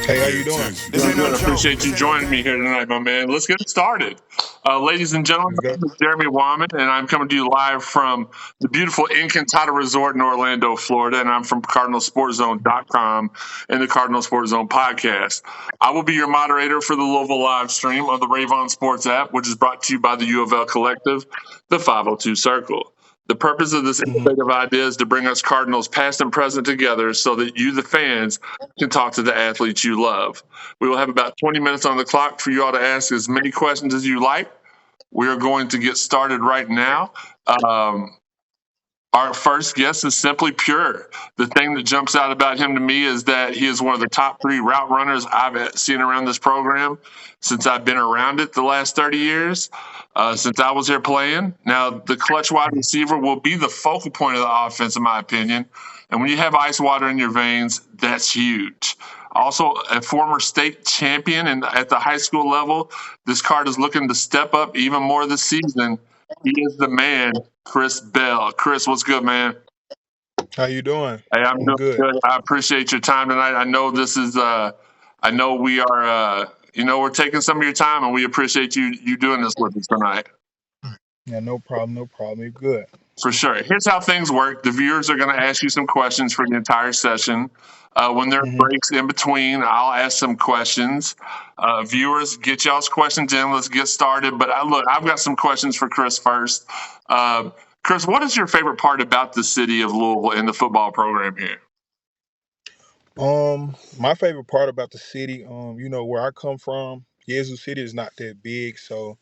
Hey, how you doing? Doing good. I appreciate you joining me here tonight, my man. Let's get started. Ladies and gentlemen, Let's my go. name is Jeremy Wyman, and I'm coming to you live from the beautiful Encantada Resort in Orlando, Florida, and I'm from CardinalSportsZone.com and the Cardinal Sports Zone podcast. I will be your moderator for the Louisville live stream of the Rave Sports app, which is brought to you by the U of L Collective, the 502 Circle. The purpose of this Hmm. innovative idea is to bring us Cardinals past and present together so that you, the fans, can talk to the athletes you love. We will have about 20 minutes on the clock for you all to ask as many questions as you like. We are going to get started right now. Um, our first guest is simply pure. The thing that jumps out about him to me is that he is one of the top three route runners I've seen around this program since I've been around it the last 30 years, since I was here playing. Now, the clutch wide receiver will be the focal point of the offense, in my opinion. And when you have ice water in your veins, that's huge. Also, a former state champion at the high school level, this card is looking to step up even more this season. He is the man, Chris Bell. Chris, what's good, man? How you doing? Hey, I'm I'm doing good. good. I appreciate your time tonight. I know this is I know we are we're taking some of your time and we appreciate you doing this with us tonight. Yeah, no problem, no problem. You're good. For sure. Here's how things work. The viewers are going to ask you some questions for the entire session. When there are Hmm. breaks in between, I'll ask some questions. Viewers, get y'all's questions in. Let's get started. But I've got some questions for Chris first. Uh, Chris, what is your favorite part about the city of Louisville and the football program here? My favorite part about the city, where I come from, Yazoo City is not that big. So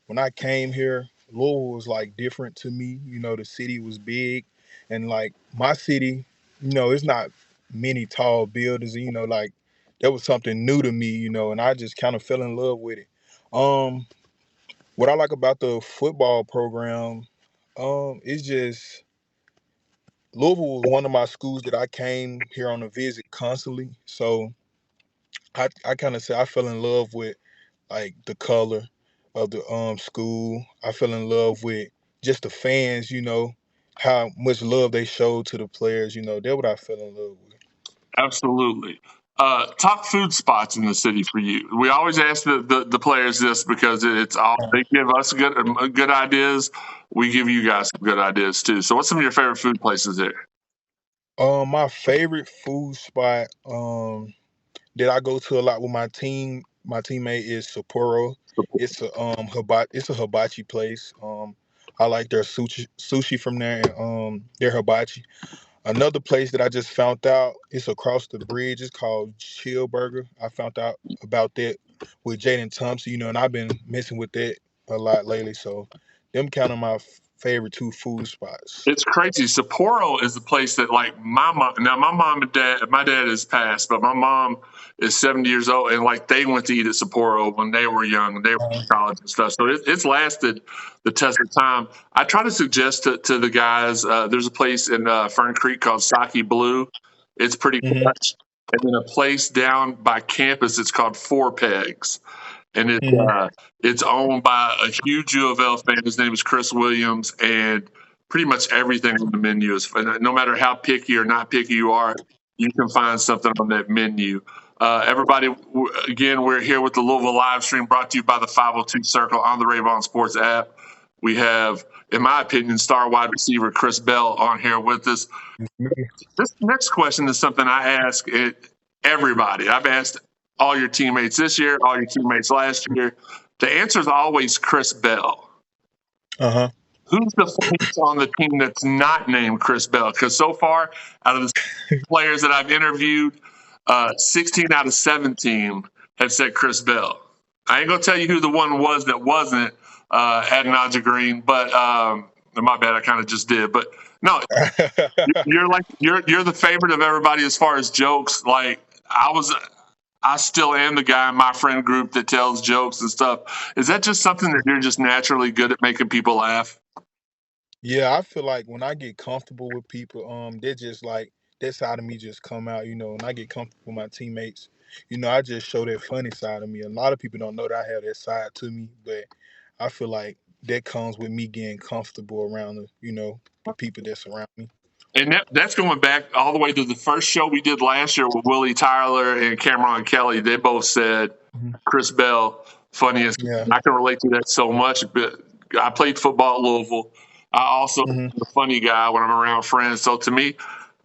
when I came here, Louisville was like different to me. The city was big, and like my city, it's not many tall buildings. Like that was something new to me. And I just kind of fell in love with it. Um, what I like about the football program, it's just Louisville was one of my schools that I came here on a visit constantly. So I kind of say I fell in love with like the color of the school. I fell in love with just the fans, how much love they showed to the players, that's what I fell in love with. Absolutely. Top food spots in the city for you. We always ask the players this because it's all they give us good ideas. We give you guys some good ideas too. So, what's some of your favorite food places there? My favorite food spot that I go to a lot with my teammate is Sapporo. It's a hibachi place. I like their sushi from there and their hibachi. Another place that I just found out, it's across the bridge. It's called Chill Burger. I found out about that with Jaden Thompson, and I've been messing with that a lot lately. So them kind of my favorite two food spots. It's crazy. Sapporo is the place that, like, my mom. Now, my dad is passed, but my mom is 70 years old, and like they went to eat at Sapporo when they were young, and they were Uh, in college and stuff. So it's lasted the test of time. I try to suggest to the guys. There's a place in Fern Creek called Sake Blue. It's pretty hmm clutch, and then a place down by campus. It's called Four Pegs, and hmm it's owned by a huge U of L fan. His name is Chris Williams, and pretty much everything on the menu is. No matter how picky or not picky you are, you can find something on that menu. Everybody, again, we're here with the Louisville live stream brought to you by the 502 Circle on the Rave Sports app. We have, in my opinion, star wide receiver Chris Bell on here with us. This next question is something I ask everybody. I've asked all your teammates this year, all your teammates last year. The answer is always Chris Bell. Uh-huh. Who's the face on the team that's not named Chris Bell? Because so far, out of the players that I've interviewed, 16 out of 17 have said Chris Bell. I ain't gonna tell you who the one was that wasn't Adonijah Green, but my bad, I kind of just did. But no, you're the favorite of everybody as far as jokes. Like I still am the guy in my friend group that tells jokes and stuff. Is that just something that you're just naturally good at making people laugh? Yeah, I feel like when I get comfortable with people, they're just like that side of me just come out, when I get comfortable with my teammates, I just show that funny side of me. A lot of people don't know that I have that side to me, but I feel like that comes with me getting comfortable around the people that surround me. And that's going back all the way to the first show we did last year with Willie Tyler and Cameron Kelly. They both said Mhm. Chris Bell funniest. Yeah. I can relate to that so much. But I played football at Louisville. I also Hmm. am a funny guy when I'm around friends. So to me,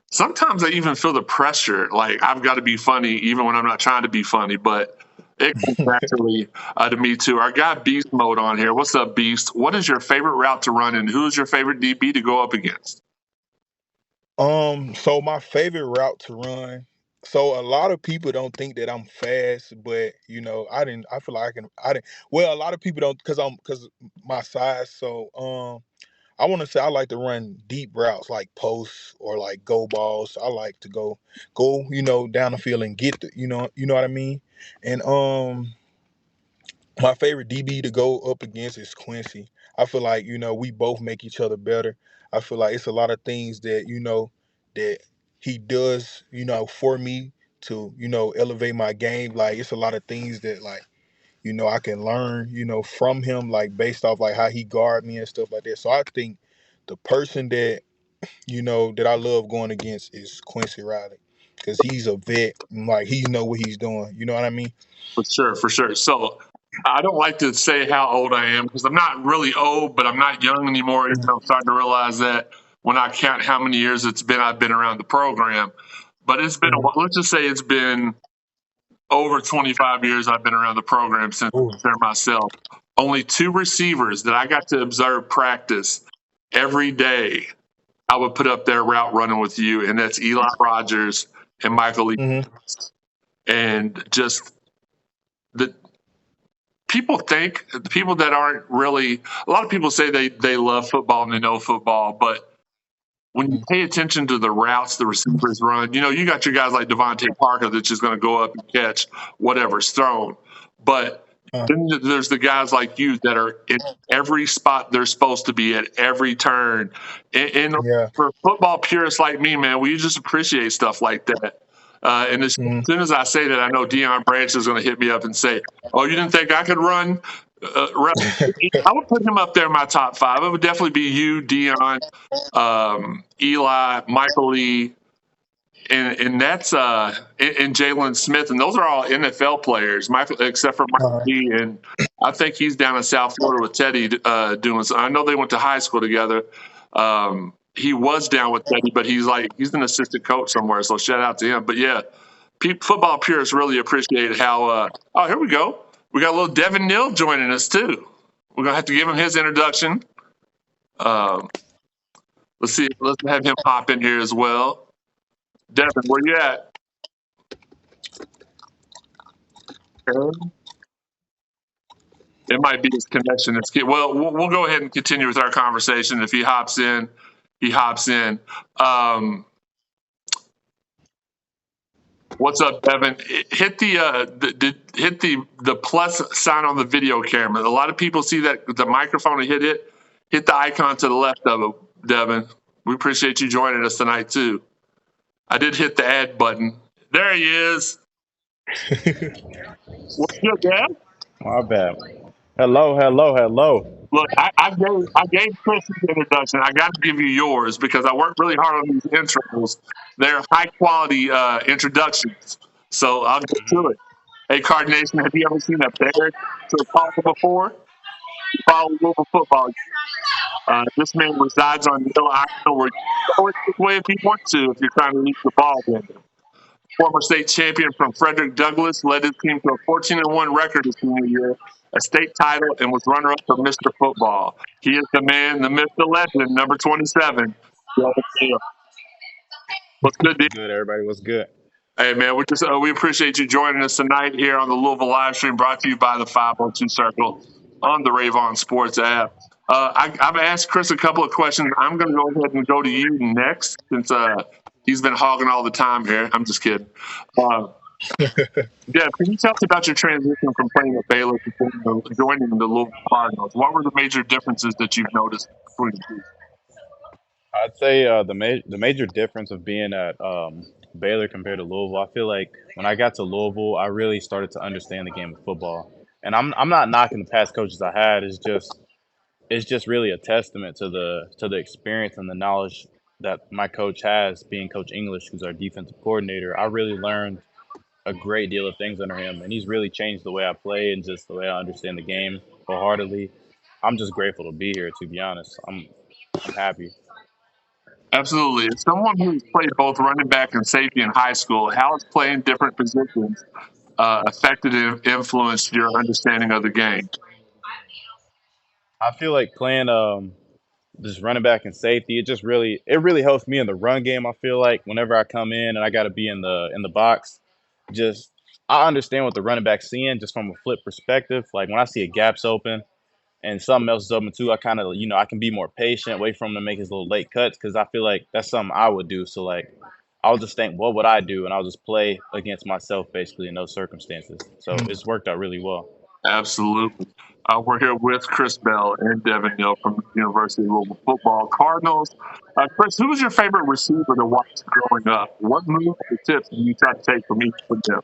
sometimes I even feel the pressure. Like I've got to be funny even when I'm not trying to be funny. But it comes naturally to me too. Our guy Beast Mode on here. What's up, Beast? What is your favorite route to run, and who's your favorite DB to go up against? So my favorite route to run. So a lot of people don't think that I'm fast, but I didn't. I feel like I can. I didn't. Well, a lot of people don't because my size. So I want to say I like to run deep routes like posts or like go balls. I like to go down the field and get the you know what I mean. And my favorite DB to go up against is Quincy. I feel like, we both make each other better. I feel like it's a lot of things that, that he does, for me to, elevate my game. Like it's a lot of things that like, I can learn, from him, like based off like how he guard me and stuff like that. So I think the person that, that I love going against is Quincy Riley. Cause he's a vet and like he know what he's doing. You know what I mean? For sure, for sure. So I don't like to say how old I am because I'm not really old, but I'm not young anymore. You know, I'm starting to realize that when I count how many years it's been, I've been around the program. But it's been, Mhm. let's just say it's been over 25 years I've been around the program since I Ooh. was there myself. Only two receivers that I got to observe practice every day, I would put up there route running with you, and that's Eli Rogers and Michael Lee. Hmm. And just the the people that aren't really, a lot of people say they love football and they know football, but when you pay attention to the routes the receivers run, you got your guys like Devontae Parker that's just going to go up and catch whatever's thrown. But Uh, then there's the guys like you that are in every spot they're supposed to be at every turn. And yeah. for football purists like me, man, we just appreciate stuff like that. And as Mhm. soon as I say that, I know Deion Branch is going to hit me up and say, "Oh, you didn't think I could run?" I would put him up there in my top five. It would definitely be you, Deion, Eli, Michael Lee, and that's and Jalen Smith, and those are all NFL players. Michael, except for Michael Uh, Lee, and I think he's down in South Florida with Teddy doing. I know they went to high school together. He was down with Teddy, but he's an assistant coach somewhere. So shout out to him. But yeah, football purists really appreciate how. Oh, here we go. We got a little Devin Neal joining us too. We're gonna have to give him his introduction. Um, let's see. Let's have him hop in here as well. Devin, where you at? It might be his connection. We'll go ahead and continue with our conversation. If he hops in, he hops in. Um, what's up, Devin? Hit hit the plus sign on the video camera. A lot of people see that the microphone and hit it. Hit the icon to the left of it, Devin. We appreciate you joining us tonight too. I did hit the add button. There he is. What's good, Dad? My bad. Hello, hello, hello. Look, I gave Chris his introduction. I got to give you yours because I worked really hard on these intros. They're high quality introductions, so I'll get to it. Hey, Card Nation, have you ever seen a bear to a call before? You follow Louisville football. This man resides on Neal Island, where you can go it this way if you want to, if you're trying to reach the ball game. Former state champion from Frederick Douglass led his team to a 14-1 record his senior year, a state title, and was runner-up for Mr. Football. He is the man, the myth, the legend, number 27. Devin Neal. What's good, D? What's good, everybody? What's good? Hey, man, we appreciate you joining us tonight here on the Louisville live stream, brought to you by the 502 Circle on the Rave on Sports app. I've asked Chris a couple of questions. I'm going to go ahead and go to you next since he's been hogging all the time here. I'm just kidding. Uh, Yeah, can you tell us about your transition from playing at Baylor to joining the Louisville Cardinals? What were the major differences that you've noticed between the two? I'd say the major difference of being at Baylor compared to Louisville, I feel like when I got to Louisville, I really started to understand the game of football. And I'm not knocking the past coaches I had. It's just really a testament to the experience and the knowledge that my coach has, being Coach English, who's our defensive coordinator. I really learned a great deal of things under him, and he's really changed the way I play and just the way I understand the game wholeheartedly. I'm just grateful to be here. To be honest, I'm happy. Absolutely. As someone who's played both running back and safety in high school, how has playing different positions affected and influenced your understanding of the game? I feel like playing just running back and safety, it really helps me in the run game. I feel like whenever I come in and I got to be in the box, just I understand what the running back's seeing just from a flip perspective. Like when I see a gaps open and something else is open too, I kind of I can be more patient, wait for him to make his little late cuts because I feel like that's something I would do. So like I'll just think, what would I do, and I'll just play against myself basically in those circumstances. So it's worked out really well. Absolutely. We're here with Chris Bell and Devin Neal from the University of Louisville Football Cardinals. Chris, who was your favorite receiver to watch growing up? What moves or tips did you try to take from each of them?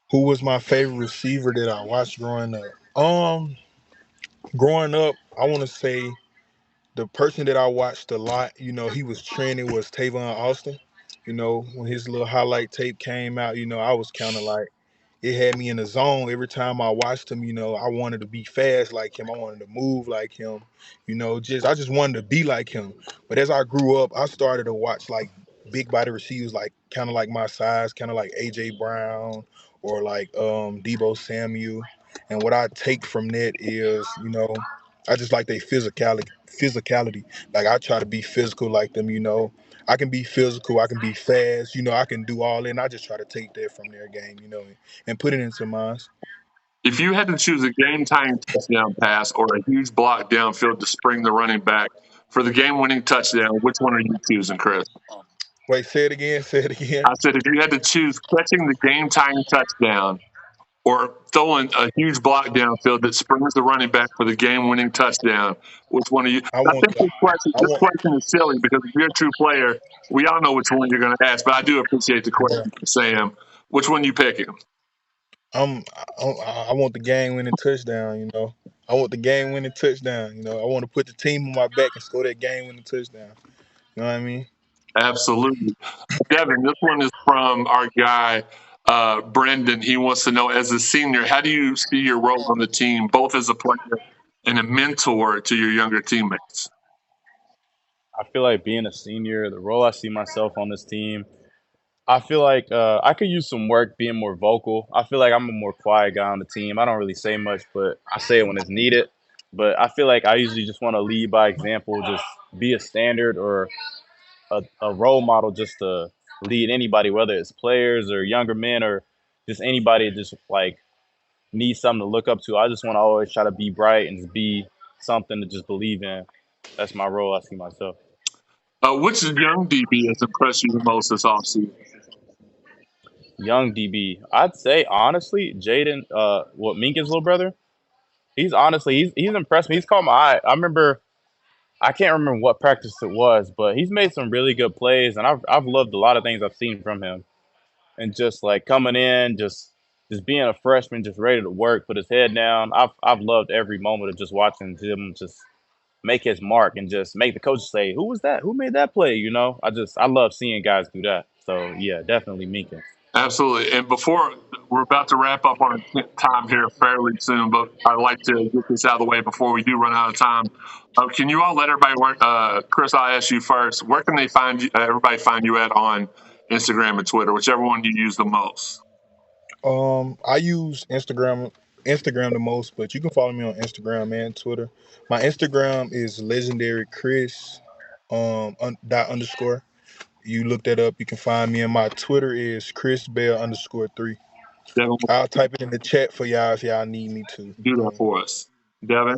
Who was my favorite receiver that I watched growing up? Growing up, I want to say the person that I watched a lot, he was trending was Tavon Austin. When his little highlight tape came out, I was kind of like, it had me in the zone every time I watched him. I wanted to be fast like him. I wanted to move like him. I just wanted to be like him. But as I grew up, I started to watch like big body receivers, like kind of like my size, kind of like AJ Brown or like Debo Samuel. And what I take from that is, I just like their physicality. Like I try to be physical like them. I can be physical, I can be fast, I can do all that. And I just try to take that from their game, and put it into mine. If you had to choose a game tying touchdown pass or a huge block downfield to spring the running back for the game winning touchdown, which one are you choosing, Chris? Wait, say it again. Say it again. I said, if you had to choose catching the game tying touchdown or throwing a huge block downfield that springs the running back for the game-winning touchdown. Which one are you? I I want think the. I this want. question is silly because if you're a true player, we all know which one you're going to ask. But I do appreciate the Yeah. question, Sam. Which one you picking? I want the game winning touchdown. I want the game winning touchdown. I want to put the team on my back and score that game winning touchdown. You know what I mean? Absolutely, Devin. This one is from our guy Brendan. He wants to know, as a senior, how do you see your role on the team, both as a player and a mentor to your younger teammates? I feel like being a senior, the role I see myself on this team, I feel like I could use some work being more vocal. I feel like I'm a more quiet guy on the team. I don't really say much, but I say it when it's needed. But I feel like I usually just want to lead by example, just be a standard or a role model just to lead anybody, whether it's players or younger men or just anybody that just like needs something to look up to. I just want to always try to be bright and just be something to just believe in. That's my role. I see myself. Which young DB has impressed you the most this offseason? Young DB. I'd say honestly, Jaden, Minka's little brother. He's impressed me. He's caught my eye. I can't remember what practice it was, but he's made some really good plays, and I've loved a lot of things I've seen from him. And just like coming in, just being a freshman, just ready to work, put his head down. I've loved every moment of just watching him just make his mark and just make the coaches say, "Who was that? Who made that play?" I love seeing guys do that. So yeah, definitely Minka. Absolutely. And before we're about to wrap up on time here fairly soon, but I'd like to get this out of the way before we do run out of time. Can you all let everybody work? Chris, I'll ask you first. Where can they find you? Everybody find you at on Instagram and Twitter, whichever one you use the most. I use Instagram the most, but you can follow me on Instagram and Twitter. My Instagram is legendary Chris dot underscore. You look that up, you can find me, and my Twitter is Chris Bell underscore 3. Devin, I'll type it in the chat for y'all if y'all need me to. do that for us. Devin,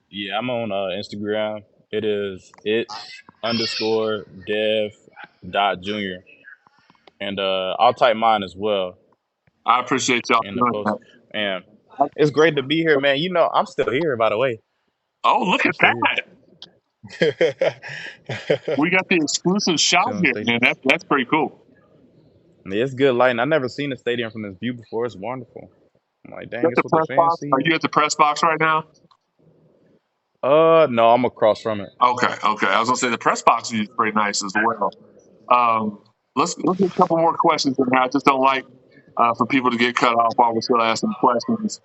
Yeah, I'm on Instagram. It is underscore dev dot junior, and I'll type mine as well I appreciate y'all in the doing post. that. And it's great to be here, man. I'm still here, by the way. Oh, look I'm at still here. that. We got the exclusive shot Chilling here, station. man. That's pretty cool. Yeah, it's good lighting. I've never seen the stadium from this view before. It's wonderful. I'm like, You dang, at it's the what the press fans box? see Are here. you at the press box right now? No, I'm across from it. Okay, okay. I was gonna say the press box is pretty nice as well. Um, let's get a couple more questions in here. I just don't like for people to get cut off while we're still asking questions.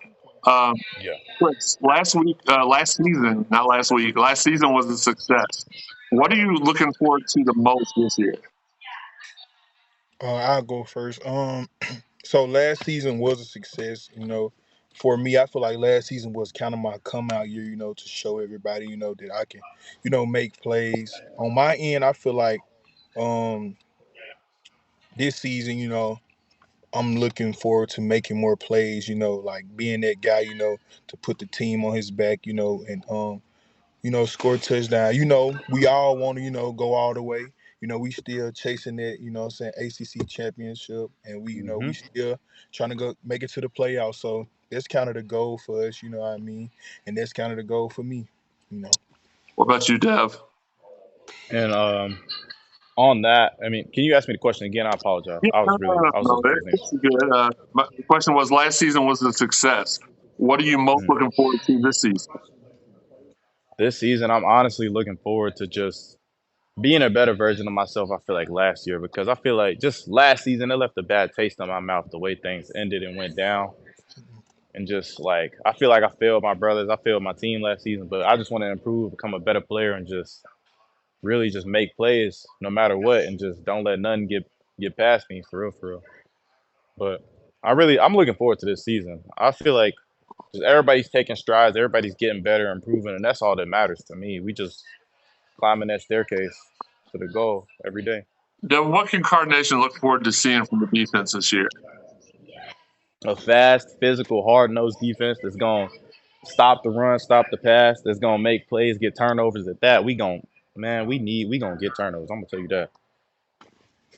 Um, Yeah. Chris, last season, not last week, last season was a success. What are you looking forward to the most this year? I'll go first. So last season was a success. For me, I feel like last season was kind of my come out year. To show everybody, that I can, make plays. On my end, I feel like um this season, I'm looking forward to making more plays. Like being that guy, to put the team on his back. And score touchdown. We all want to, go all the way. We still chasing that, what I'm saying, ACC championship, and we Hmm. still trying to go make it to the playoffs. So that's kind of the goal for us, you know what I mean? And that's kind of the goal for me, you know. What about you, Dev? And on that, I mean, can you ask me the question again? I apologize. Yeah, no, no, I was no, looking no, for his name. it's good. The question was last season was a success. What are you most Mm. looking forward to this season? This season, I'm honestly looking forward to just being a better version of myself. I feel like last year because I feel like just last season it left a bad taste in my mouth the way things ended and went down. And just like I feel like I failed my brothers, I failed my team last season, but I just want to improve, become a better player, and just really just make plays no matter what, and just don't let nothing get past me for real, for real. But I'm looking forward to this season. I feel like just everybody's taking strides, everybody's getting better, improving, and that's all that matters to me. We just climbing that staircase to the goal every day. Dev, what can Card Nation look forward to seeing from the defense this year? A fast, physical, hard nosed defense that's going to stop the run, stop the pass, that's going to make plays, get turnovers. At that, we going to get turnovers. I'm going to tell you that.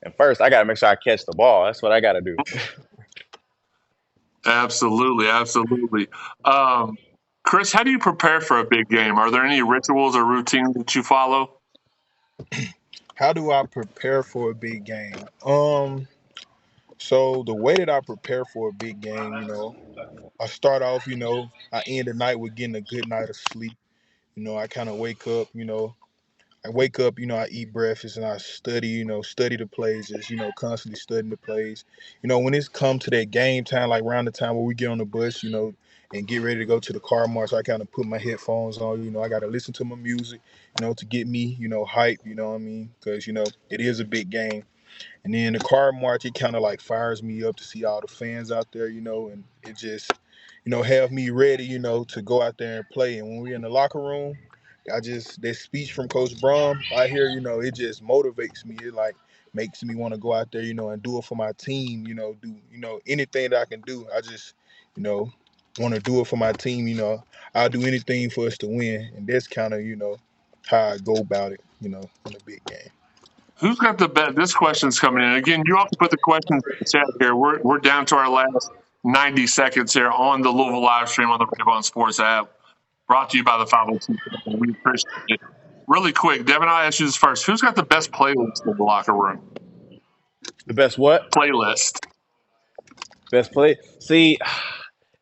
And first, I got to make sure I catch the ball. That's what I got to do. Absolutely, absolutely. Um, Chris, how do you prepare for a big game? Are there any rituals or routines that you follow? How do I prepare for a big game? So the way that I prepare for a big game, I start off, I end the night with getting a good night of sleep. I kind of wake up, I eat breakfast and I study, study the plays, just, constantly studying the plays. When it's come to that game time, like around the time where we get on the bus, and get ready to go to the car march, I kind of put my headphones on, I got to listen to my music, to get me, hype, you know what I mean? Because, it is a big game. And then the car march, it kind of like fires me up to see all the fans out there, and it just, have me ready, to go out there and play. And when we're in the locker room, that speech from Coach Brom, I hear, it just motivates me. It like makes me want to go out there, and do it for my team, do, anything that I can do. I just, you know, want to do it for my team, I'll do anything for us to win. And that's kind of, how I go about it, in a big game. Who's got the best? This question's coming in. Again, you all can put the questions in the chat here. We're down to our last 90 seconds here on the Louisville live stream on the Rave on Sports app, brought to you by the 502. We appreciate it. Really quick, Devin, I'll ask you this first. Who's got the best playlist in the locker room? The best what? Playlist. Best play. See,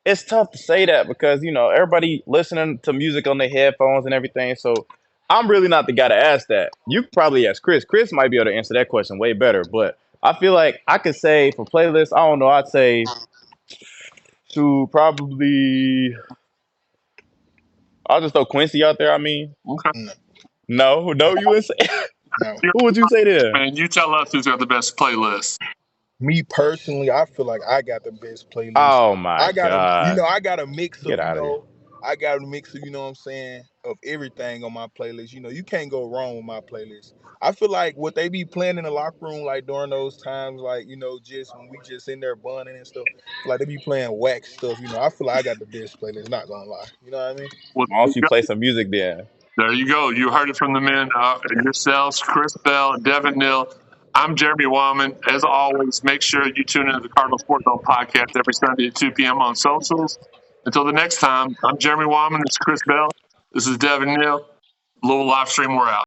it's tough to say that because everybody listening to music on their headphones and everything. So I'm really not the guy to ask that. You could probably ask Chris. Chris might be able to answer that question way better. But I feel like I could say for playlists, I don't know. I'd say to probably I'll just throw Quincy out there. I mean, Okay. No, no, you would say no. who would you say there? Man, you tell us who's got the best playlist. Me personally, I feel like I got the best playlist. Oh my God, I got a mix get of, out of here. I got a mix of, what I'm saying, of everything on my playlist. You can't go wrong with my playlist. I feel like what they be playing in the locker room, like during those times, like, just when we just in there bunning and stuff, I feel like they be playing whack stuff. I feel like I got the best playlist, not gonna lie. You know what I mean? Well, Why don't you play some music then? there you go. You heard it from the men yourselves, Chris Bell, Devin Neal. I'm Jeremy Wildman. As always, make sure you tune into the Cardinal Sports Zone podcast every Sunday at 2 p.m. on socials. Until the next time, I'm Jeremy Wildman. This is Chris Bell. This is Devin Neal. Little live stream. We're out.